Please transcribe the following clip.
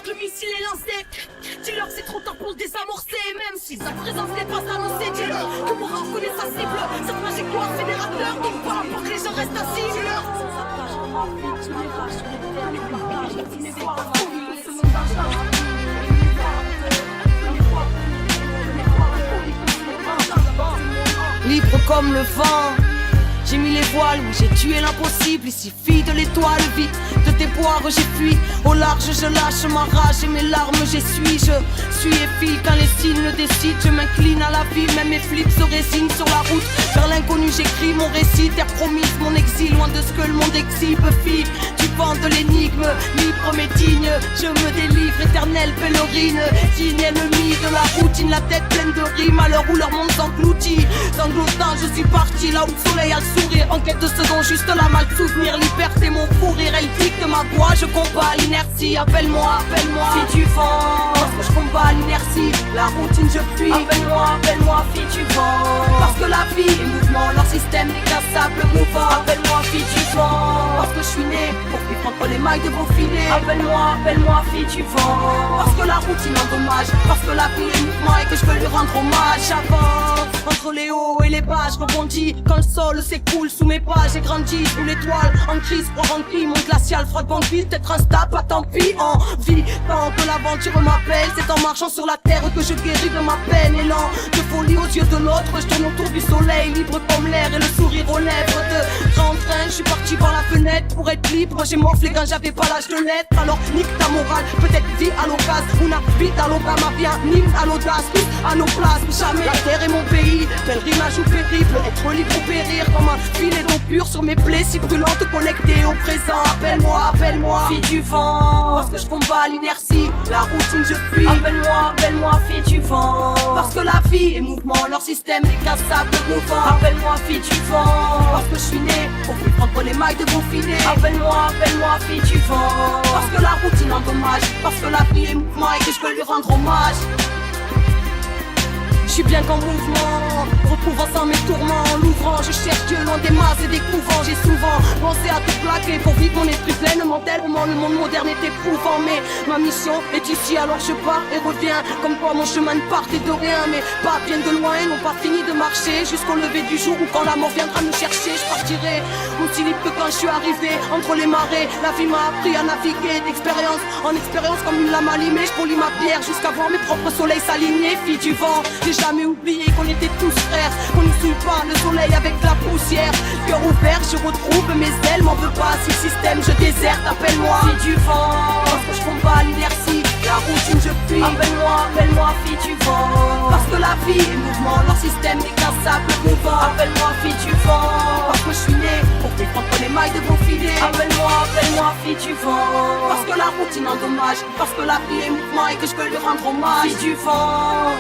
que le missile est lancé. Dis-leur que c'est trop tard pour le désamorcer. Même si sa présence n'est pas annoncée, dis-leur que Moura reconnaît sa cible. Cette trajectoire fédérateur, donc voilà pour que les gens restent assis. Dis-leur. Libre comme le vent, j'ai mis les voiles, oui j'ai tué l'impossible. Ici fille de l'étoile, vie de tes poires j'ai fui. Au large je lâche ma rage et mes larmes j'essuie. Je suis et file quand les signes le décident. Je m'incline à la vie, même mes flips se résignent sur la route. Vers l'inconnu j'écris mon récit, terre promise, mon exil, loin de ce que le monde exhibe. Fille du vent de l'énigme, libre mais digne, je me délivre, éternelle pèlerine. Digne ennemie de la routine, la tête pleine de rimes. À l'heure où leur monde s'engloutit, sanglotant je suis parti là où le soleil a le sourire. En quête de ce dont juste la mal souvenir. Liberté mon fou rire, elle dicte ma voix. Je combats l'inertie, appelle-moi, appelle-moi fille du vent. Parce que je combats l'inertie, la routine je fuis. Appelle-moi fille du vent. Parce que la vie est mouvement, leur système n'est qu'un sable mouvant. Appelle-moi fille du vent. Parce que je suis né pour vivre entre les mailles de vos filets. Appelle-moi fille du vent. Parce que la routine endommage, parce que la vie est mouvement et que je veux lui rendre hommage. J'avance entre les hauts et les bas, je rebondis quand le sol s'écoule sous mes pas. J'ai grandi sous l'étoile, en crise, froid rempli, mon glacial, froid de banquise, peut-être instable, pas tant pis, en vie. Tant que l'aventure m'appelle, c'est en marchant sur la terre que je guéris de ma peine. Élan de folie aux yeux de l'autre, je tourne autour du soleil, libre comme l'air et le sourire aux lèvres de grand train. Je suis parti par la fenêtre pour être libre, j'ai morflé quand j'avais pas l'âge de l'être. Alors nique ta morale, peut-être vie à l'occasion, on habite à l'Obama, bien Nîmes à l'audace, tous à nos places, jamais la terre est mon pays. Pèlerinage ou périple, être libre ou périr comme un filet d'eau pure sur mes plaies si brûlantes connectées au présent. Appelle-moi, fille du vent. Parce que je combats l'inertie, la routine je fuis. Appelle-moi, fille du vent. Parce que la vie est mouvement, leur système n'est qu'un sable mouvant. Appelle-moi, fille du vent. Parce que je suis né pour vivre entre les mailles de vos filets. Appelle-moi, fille du vent. Parce que la routine endommage, parce que la vie est mouvement et que je peux lui rendre hommage. Je suis bien qu'en mouvement, retrouvant sans mes tourments. En l'ouvrant, je cherche Dieu loin des masses et des couvents. J'ai souvent pensé à tout plaquer pour vivre mon esprit pleinement. Tellement le monde moderne est éprouvant. Mais ma mission est ici, alors je pars et reviens. Comme quoi mon chemin ne partait de rien. Mes pas viennent de loin et n'ont pas fini de marcher jusqu'au lever du jour où quand la mort viendra me chercher. Je partirai aussi libre que quand je suis arrivé. Entre les marées, la vie m'a appris à naviguer d'expérience en expérience comme une lame allumée. Je polis ma pierre jusqu'à voir mes propres soleils s'aligner. Fille du vent, j'ai jamais oublié qu'on était tous frères, qu'on ne suit pas le soleil avec la poussière. Cœur ouvert, je retrouve mes ailes, m'en veux pas si le système je déserte. Appelle-moi fille du vent, parce que je combats l'inertie, la routine je fuis. Appelle-moi fille du vent, parce que la vie est mouvement, leur système n'est qu'un sable mouvant. Appelle-moi fille du vent, parce que je suis né pour vivre entre les mailles de vos filets. Appelle-moi fille du vent, parce que la routine endommage, parce que la vie est mouvement et que je peux lui rendre hommage. Fille du vent.